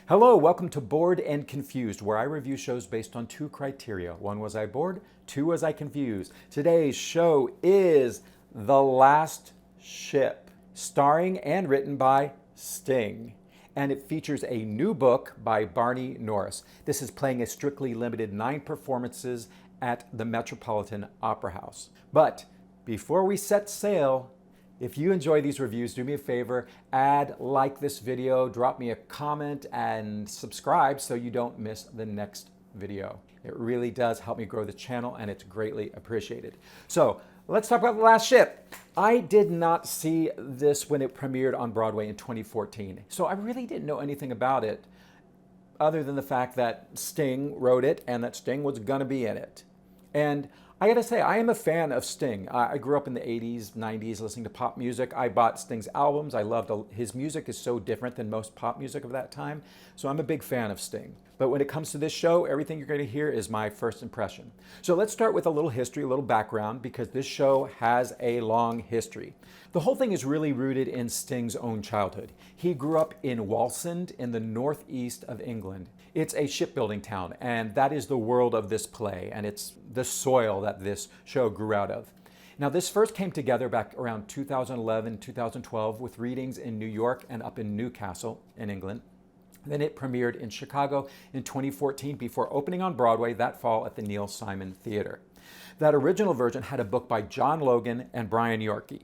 Hello, welcome to Bored and Confused, where I review shows based on two criteria. One, was I bored? Two, was I confused? Today's show is The Last Ship, starring and written by Sting. And it features a new book by Barney Norris. This is playing a strictly limited 9 performances at the Metropolitan Opera House. But before we set sail, if you enjoy these reviews, do me a favor, like this video, drop me a comment, and subscribe so you don't miss the next video. It really does help me grow the channel, and it's greatly appreciated. So let's talk about The Last Ship. I did not see this when it premiered on Broadway in 2014, so I really didn't know anything about it other than the fact that Sting wrote it and that Sting was gonna be in it. And I gotta say, I am a fan of Sting. I grew up in the 80s, 90s listening to pop music. I bought Sting's albums. I loved his music is so different than most pop music of that time. So I'm a big fan of Sting. But when it comes to this show, everything you're gonna hear is my first impression. So let's start with a little history, a little background, because this show has a long history. The whole thing is really rooted in Sting's own childhood. He grew up in Wallsend in the northeast of England. It's a shipbuilding town, and that is the world of this play, and it's the soil that this show grew out of. Now, this first came together back around 2011, 2012 with readings in New York and up in Newcastle in England. Then it premiered in Chicago in 2014 before opening on Broadway that fall at the Neil Simon Theater. That original version had a book by John Logan and Brian Yorkey.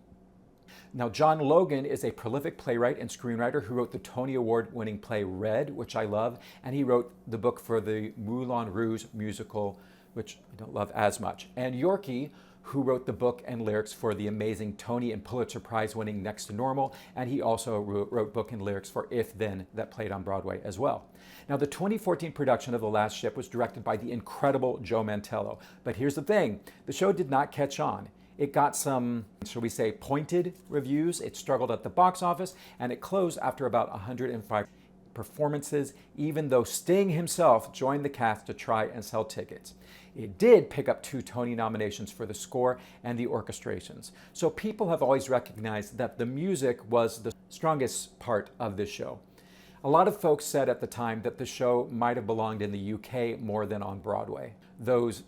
Now, John Logan is a prolific playwright and screenwriter who wrote the Tony Award-winning play Red, which I love, and he wrote the book for the Moulin Rouge musical, which I don't love as much. And Yorkey, who wrote the book and lyrics for the amazing Tony and Pulitzer Prize-winning Next to Normal, and he also wrote book and lyrics for If Then, that played on Broadway as well. Now, the 2014 production of The Last Ship was directed by the incredible Joe Mantello. But here's the thing, the show did not catch on. It got some, shall we say, pointed reviews. It struggled at the box office, and it closed after about 105 performances, even though Sting himself joined the cast to try and sell tickets. It did pick up 2 Tony nominations for the score and the orchestrations. So people have always recognized that the music was the strongest part of this show. A lot of folks said at the time that the show might have belonged in the UK more than on Broadway. Those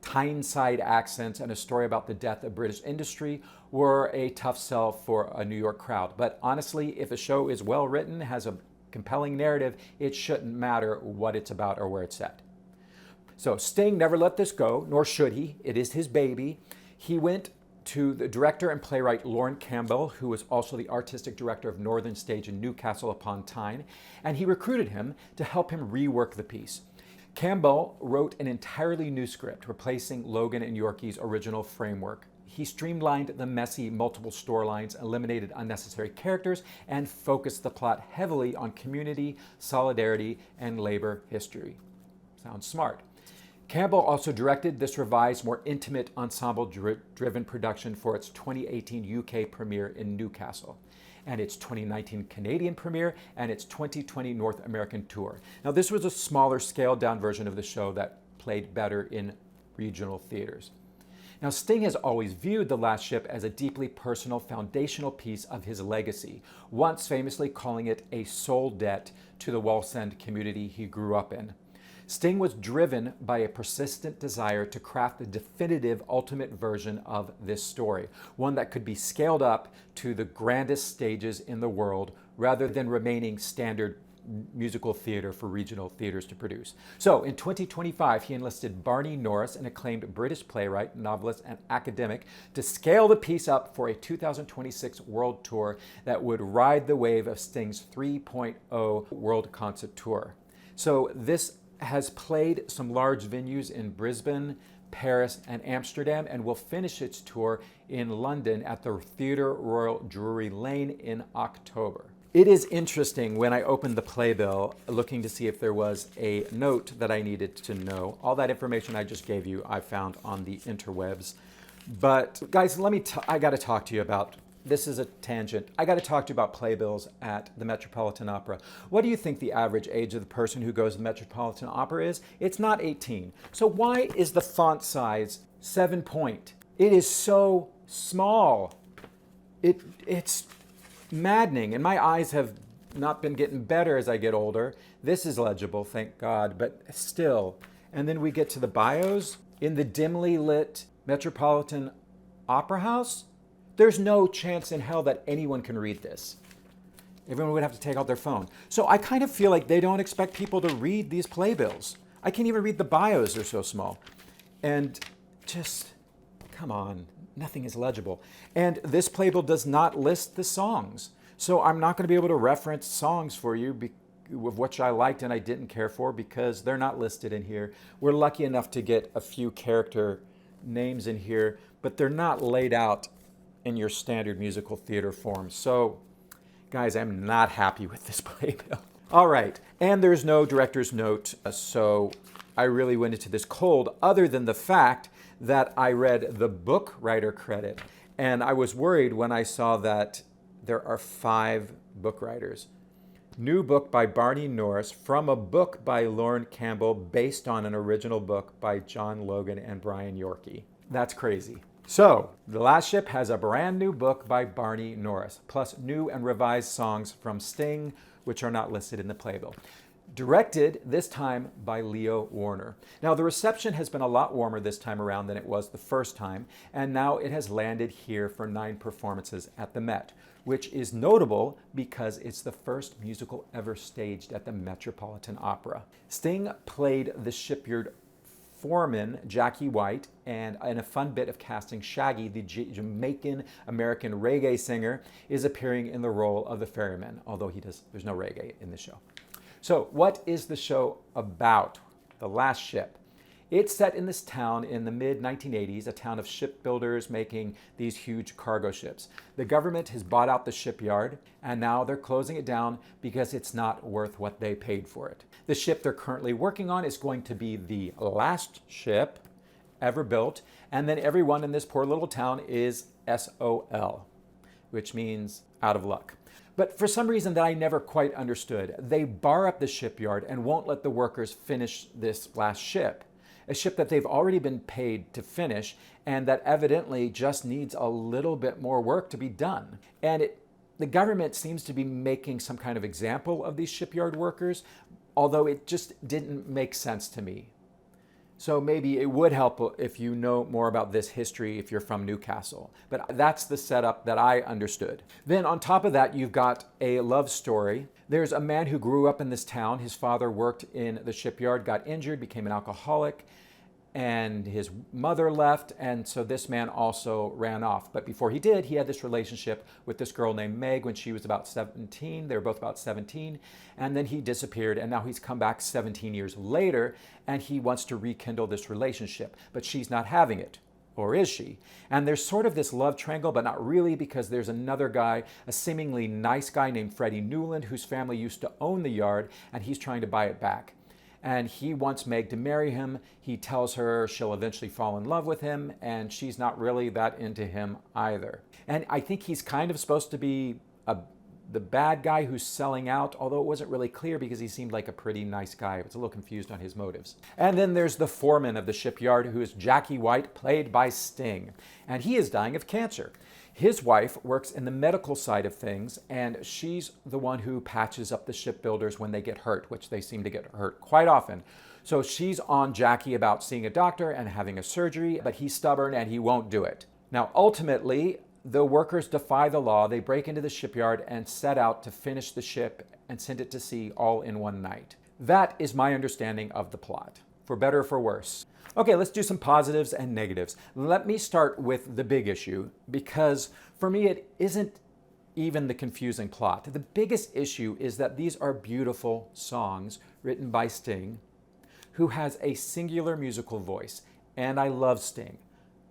Tyneside accents and a story about the death of British industry were a tough sell for a New York crowd. But honestly, if a show is well written, has a compelling narrative, it shouldn't matter what it's about or where it's set. So Sting never let this go, nor should he. It is his baby. He went to the director and playwright Lorne Campbell, who was also the artistic director of Northern Stage in Newcastle upon Tyne, and he recruited him to help him rework the piece. Campbell wrote an entirely new script, replacing Logan and Yorkey's original framework. He streamlined the messy multiple storylines, eliminated unnecessary characters, and focused the plot heavily on community, solidarity, and labor history. Sounds smart. Campbell also directed this revised, more intimate, ensemble-driven production for its 2018 UK premiere in Newcastle, and its 2019 Canadian premiere, and its 2020 North American tour. Now, this was a smaller, scaled-down version of the show that played better in regional theaters. Now, Sting has always viewed The Last Ship as a deeply personal, foundational piece of his legacy, once famously calling it a soul debt to the Wallsend community he grew up in. Sting was driven by a persistent desire to craft the definitive ultimate version of this story, one that could be scaled up to the grandest stages in the world rather than remaining standard musical theater for regional theaters to produce. So in 2025, he enlisted Barney Norris, an acclaimed British playwright, novelist, and academic, to scale the piece up for a 2026 world tour that would ride the wave of Sting's 3.0 World Concert Tour. So this has played some large venues in Brisbane, Paris, and Amsterdam, and will finish its tour in London at the Theatre Royal Drury Lane in October. It is interesting when I opened the playbill looking to see if there was a note that I needed to know. All that information I just gave you, I found on the interwebs. But guys, I gotta talk to you about, this is a tangent. I gotta talk to you about playbills at the Metropolitan Opera. What do you think the average age of the person who goes to the Metropolitan Opera is? It's not 18. So why is the font size 7 point? It is so small. It's maddening, and my eyes have not been getting better as I get older. This is legible, thank God, but still. And then we get to the bios. In the dimly lit Metropolitan Opera House, there's no chance in hell that anyone can read this. Everyone would have to take out their phone. So I kind of feel like they don't expect people to read these playbills. I can't even read the bios, they're so small. And just, come on, nothing is legible. And this playbill does not list the songs. So I'm not going to be able to reference songs for you of which I liked and I didn't care for because they're not listed in here. We're lucky enough to get a few character names in here, but they're not laid out in your standard musical theater form. So, guys, I'm not happy with this playbill. All right, and there's no director's note, so I really went into this cold, other than the fact that I read the book writer credit, and I was worried when I saw that there are 5 book writers. New book by Barney Norris from a book by Lauren Campbell based on an original book by John Logan and Brian Yorkie. That's crazy. So, The Last Ship has a brand new book by Barney Norris, plus new and revised songs from Sting, which are not listed in the playbill. Directed this time by Leo Warner. Now, the reception has been a lot warmer this time around than it was the first time, and now it has landed here for 9 performances at the Met, which is notable because it's the first musical ever staged at the Metropolitan Opera. Sting played the shipyard foreman, Jackie White, and in a fun bit of casting, Shaggy, the Jamaican-American reggae singer, is appearing in the role of the ferryman, although there's no reggae in the show. So what is the show about? The Last Ship. It's set in this town in the mid-1980s, a town of shipbuilders making these huge cargo ships. The government has bought out the shipyard, and now they're closing it down because it's not worth what they paid for it. The ship they're currently working on is going to be the last ship ever built, and then everyone in this poor little town is SOL, which means out of luck. But for some reason that I never quite understood, they bar up the shipyard and won't let the workers finish this last ship. A ship that they've already been paid to finish and that evidently just needs a little bit more work to be done. And the government seems to be making some kind of example of these shipyard workers, although it just didn't make sense to me. So maybe it would help if you know more about this history if you're from Newcastle. But that's the setup that I understood. Then on top of that, you've got a love story. There's a man who grew up in this town. His father worked in the shipyard, got injured, became an alcoholic, and his mother left, and so this man also ran off. But before he did, he had this relationship with this girl named Meg when she was about 17. They were both about 17, and then he disappeared, and now he's come back 17 years later, and he wants to rekindle this relationship, but she's not having it. Or is she? And there's sort of this love triangle, but not really, because there's another guy, a seemingly nice guy named Freddie Newland, whose family used to own the yard, and he's trying to buy it back. And he wants Meg to marry him. He tells her she'll eventually fall in love with him, and she's not really that into him either. And I think he's kind of supposed to be the bad guy who's selling out, although it wasn't really clear because he seemed like a pretty nice guy. I was a little confused on his motives. And then there's the foreman of the shipyard, who is Jackie White, played by Sting. And he is dying of cancer. His wife works in the medical side of things, and she's the one who patches up the shipbuilders when they get hurt, which they seem to get hurt quite often. So she's on Jackie about seeing a doctor and having a surgery, but he's stubborn and he won't do it. Now, ultimately, the workers defy the law. They break into the shipyard and set out to finish the ship and send it to sea all in one night. That is my understanding of the plot, for better or for worse. Okay, let's do some positives and negatives. Let me start with the big issue, because for me it isn't even the confusing plot. The biggest issue is that these are beautiful songs written by Sting, who has a singular musical voice, and I love Sting,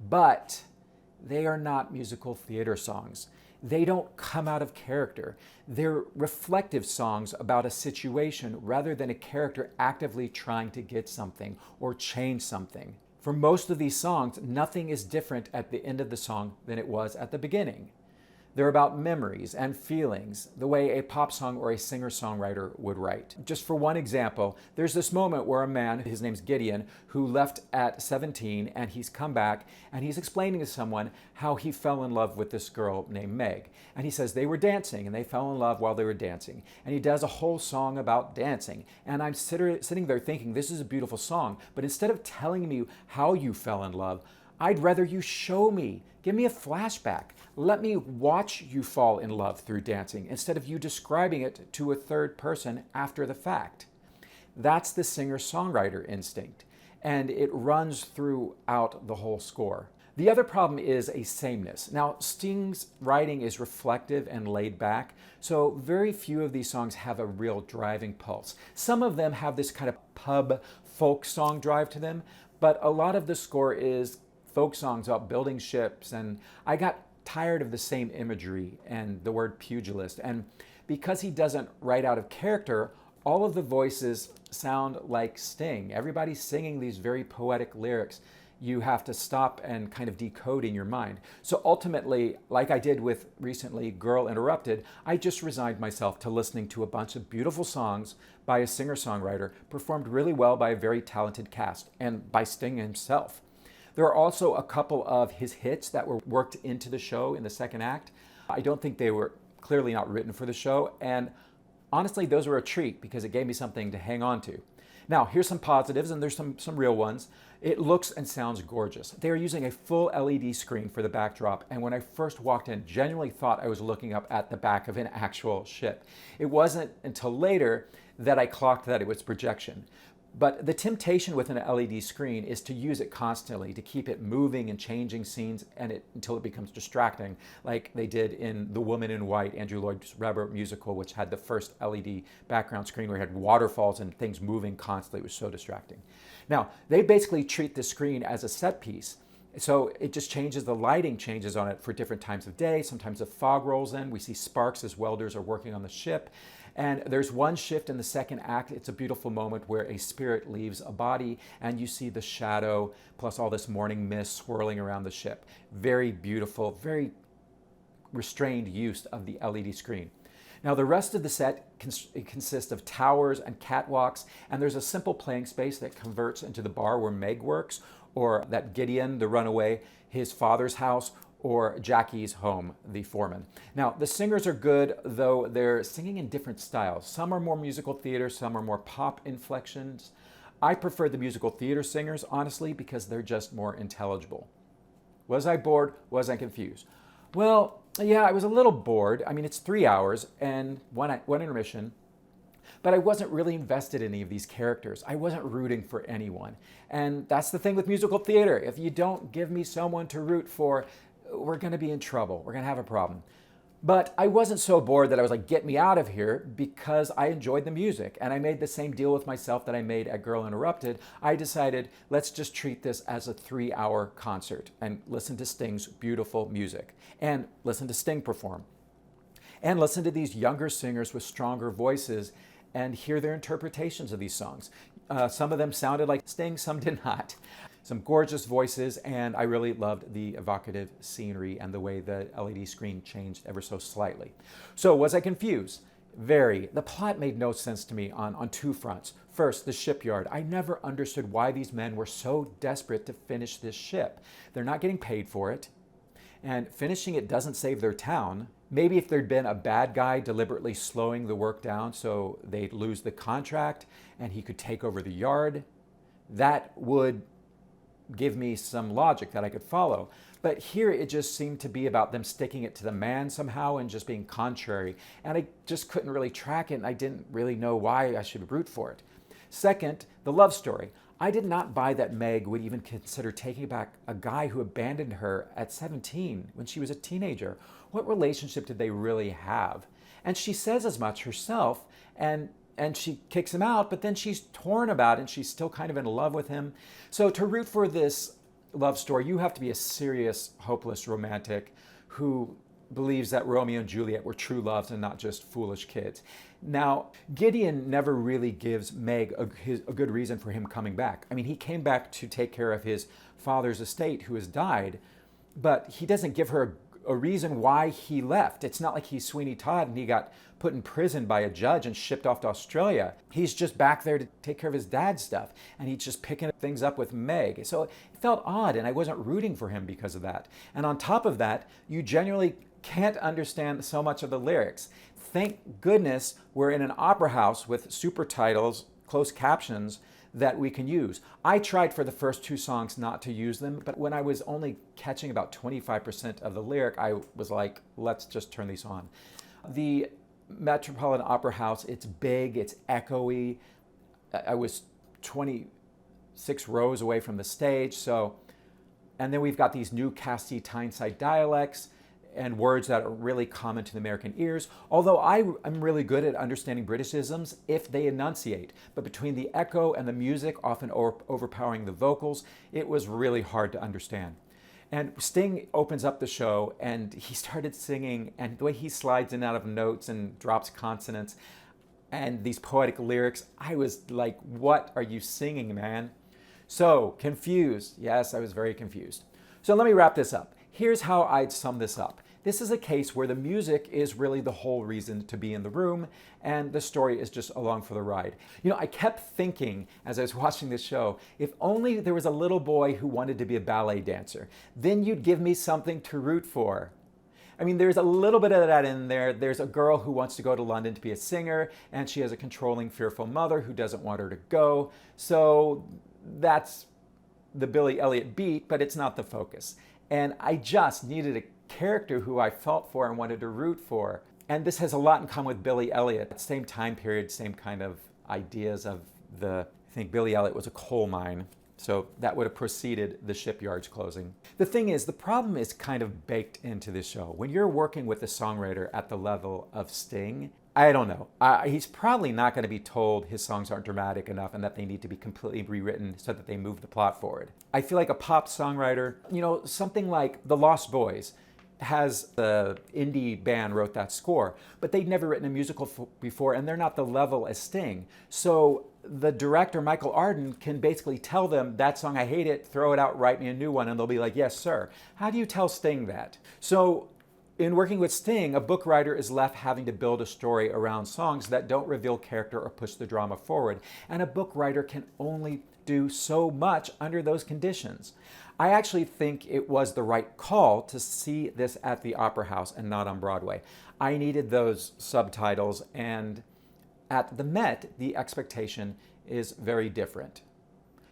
but they are not musical theater songs. They don't come out of character. They're reflective songs about a situation rather than a character actively trying to get something or change something. For most of these songs, nothing is different at the end of the song than it was at the beginning. They're about memories and feelings, the way a pop song or a singer-songwriter would write. Just for one example, there's this moment where a man, his name's Gideon, who left at 17 and he's come back and he's explaining to someone how he fell in love with this girl named Meg. And he says they were dancing and they fell in love while they were dancing. And he does a whole song about dancing. And I'm sitting there thinking, this is a beautiful song, but instead of telling me how you fell in love, I'd rather you show me. Give me a flashback. Let me watch you fall in love through dancing instead of you describing it to a third person after the fact. That's the singer-songwriter instinct, and it runs throughout the whole score. The other problem is a sameness. Now, Sting's writing is reflective and laid back, so very few of these songs have a real driving pulse. Some of them have this kind of pub folk song drive to them, but a lot of the score is folk songs about building ships, and I got tired of the same imagery and the word pugilist. And because he doesn't write out of character, all of the voices sound like Sting. Everybody's singing these very poetic lyrics you have to stop and kind of decode in your mind. So ultimately, like I did with recently Girl Interrupted, I just resigned myself to listening to a bunch of beautiful songs by a singer-songwriter performed really well by a very talented cast and by Sting himself. There are also a couple of his hits that were worked into the show in the second act. I don't think they were clearly not written for the show, and honestly, those were a treat because it gave me something to hang on to. Now, here's some positives, and there's some real ones. It looks and sounds gorgeous. They are using a full LED screen for the backdrop, and when I first walked in, genuinely thought I was looking up at the back of an actual ship. It wasn't until later that I clocked that it was projection. But the temptation with an LED screen is to use it constantly, to keep it moving and changing scenes until it becomes distracting, like they did in The Woman in White, Andrew Lloyd Webber musical, which had the first LED background screen where you had waterfalls and things moving constantly. It was so distracting. Now, they basically treat the screen as a set piece. So it just changes, the lighting changes on it for different times of day. Sometimes the fog rolls in. We see sparks as welders are working on the ship. And there's one shift in the second act. It's a beautiful moment where a spirit leaves a body and you see the shadow plus all this morning mist swirling around the ship. Very beautiful, very restrained use of the LED screen. Now the rest of the set consists of towers and catwalks, and there's a simple playing space that converts into the bar where Meg works, or that Gideon, the runaway, his father's house, or Jackie's home, the foreman. Now, the singers are good, though they're singing in different styles. Some are more musical theater, some are more pop inflections. I prefer the musical theater singers, honestly, because they're just more intelligible. Was I bored? Was I confused? Well, yeah, I was a little bored. I mean, it's 3 hours and one intermission, but I wasn't really invested in any of these characters. I wasn't rooting for anyone. And that's the thing with musical theater. If you don't give me someone to root for, we're going to be in trouble. We're going to have a problem. But I wasn't so bored that I was like, get me out of here, because I enjoyed the music. And I made the same deal with myself that I made at Girl Interrupted. I decided, let's just treat this as a 3-hour concert and listen to Sting's beautiful music and listen to Sting perform and listen to these younger singers with stronger voices and hear their interpretations of these songs. Some of them sounded like Sting, some did not. Some gorgeous voices, and I really loved the evocative scenery and the way the LED screen changed ever so slightly. So was I confused? Very. The plot made no sense to me on two fronts. First, the shipyard. I never understood why these men were so desperate to finish this ship. They're not getting paid for it, and finishing it doesn't save their town. Maybe if there'd been a bad guy deliberately slowing the work down so they'd lose the contract and he could take over the yard, that would give me some logic that I could follow. But here it just seemed to be about them sticking it to the man somehow and just being contrary. And I just couldn't really track it, and I didn't really know why I should root for it. Second, the love story. I did not buy that Meg would even consider taking back a guy who abandoned her at 17 when she was a teenager. What relationship did they really have? And she says as much herself, and she kicks him out, but then she's torn about it and she's still kind of in love with him. So to root for this love story, you have to be a serious, hopeless romantic who believes that Romeo and Juliet were true loves and not just foolish kids. Now, Gideon never really gives Meg a good reason for him coming back. I mean, he came back to take care of his father's estate who has died, but he doesn't give her a reason why he left. It's not like he's Sweeney Todd and he got put in prison by a judge and shipped off to Australia. He's just back there to take care of his dad's stuff, and he's just picking things up with Meg. So it felt odd, and I wasn't rooting for him because of that. And on top of that, you genuinely can't understand so much of the lyrics. Thank goodness we're in an opera house with super titles, closed captions, that we can use. I tried for the first 2 songs not to use them, but when I was only catching about 25% of the lyric, I was like, let's just turn these on. The Metropolitan Opera House, it's big, it's echoey. I was 26 rows away from the stage, and then we've got these new Casti Tyneside dialects and words that are really common to the American ears, although I'm really good at understanding Britishisms if they enunciate. But between the echo and the music, often overpowering the vocals, it was really hard to understand. And Sting opens up the show, and he started singing, and the way he slides in and out of notes and drops consonants, and these poetic lyrics, I was like, what are you singing, man? So, confused. Yes, I was very confused. So let me wrap this up. Here's how I'd sum this up. This is a case where the music is really the whole reason to be in the room, and the story is just along for the ride. You know, I kept thinking as I was watching this show, if only there was a little boy who wanted to be a ballet dancer, then you'd give me something to root for. I mean, there's a little bit of that in there. There's a girl who wants to go to London to be a singer, and she has a controlling, fearful mother who doesn't want her to go. So that's the Billy Elliot beat, but it's not the focus. And I just needed a character who I felt for and wanted to root for. And this has a lot in common with Billy Elliot. Same time period, same kind of ideas of I think Billy Elliot was a coal mine. So that would have preceded the shipyards closing. The thing is, the problem is kind of baked into this show. When you're working with a songwriter at the level of Sting, I don't know. He's probably not going to be told his songs aren't dramatic enough and that they need to be completely rewritten so that they move the plot forward. I feel like a pop songwriter, you know, something like The Lost Boys has the indie band wrote that score, but they'd never written a musical before, and they're not the level as Sting. So the director, Michael Arden, can basically tell them, that song, I hate it, throw it out, write me a new one, and they'll be like, yes, sir. How do you tell Sting that? So in working with Sting, a book writer is left having to build a story around songs that don't reveal character or push the drama forward. And a book writer can only do so much under those conditions. I actually think it was the right call to see this at the Opera House and not on Broadway. I needed those subtitles, and at the Met, the expectation is very different.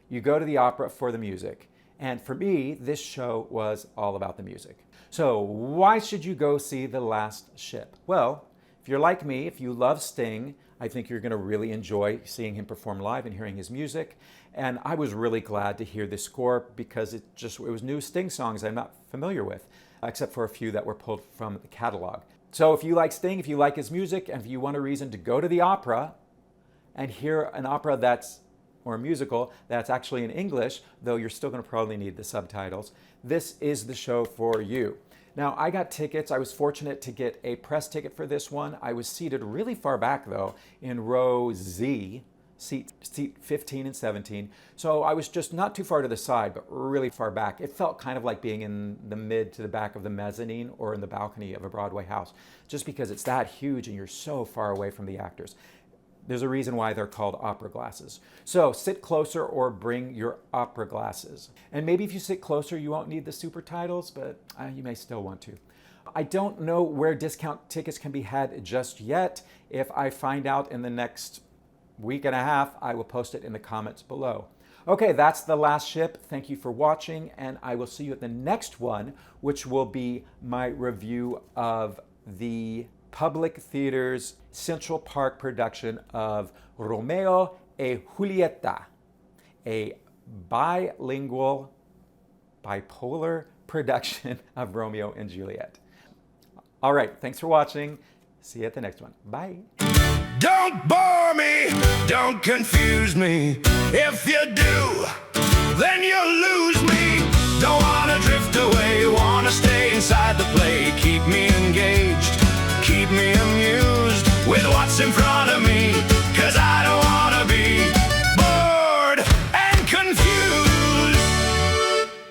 You go to the opera for the music, and for me, this show was all about the music. So why should you go see The Last Ship? Well, if you're like me, if you love Sting, I think you're going to really enjoy seeing him perform live and hearing his music. And I was really glad to hear this score because it was new Sting songs I'm not familiar with, except for a few that were pulled from the catalog. So if you like Sting, if you like his music, and if you want a reason to go to the opera and hear an opera or a musical that's actually in English, though you're still going to probably need the subtitles, this is the show for you. Now, I got tickets. I was fortunate to get a press ticket for this one. I was seated really far back, though, in row Z, seat 15 and 17. So I was just not too far to the side, but really far back. It felt kind of like being in the mid to the back of the mezzanine or in the balcony of a Broadway house, just because it's that huge and you're so far away from the actors. There's a reason why they're called opera glasses. So sit closer or bring your opera glasses. And maybe if you sit closer, you won't need the super titles, but you may still want to. I don't know where discount tickets can be had just yet. If I find out in the next week and a half, I will post it in the comments below. Okay, that's The Last Ship. Thank you for watching, and I will see you at the next one, which will be my review of the Public Theater's Central Park production of Romeo e Julieta, a bilingual, bipolar production of Romeo and Juliet. All right, thanks for watching. See you at the next one. Bye. Don't bore me, don't confuse me. If you do, then you'll lose me. Don't wanna drift away, wanna stay inside the play. Keep me engaged, keep me amused with what's in front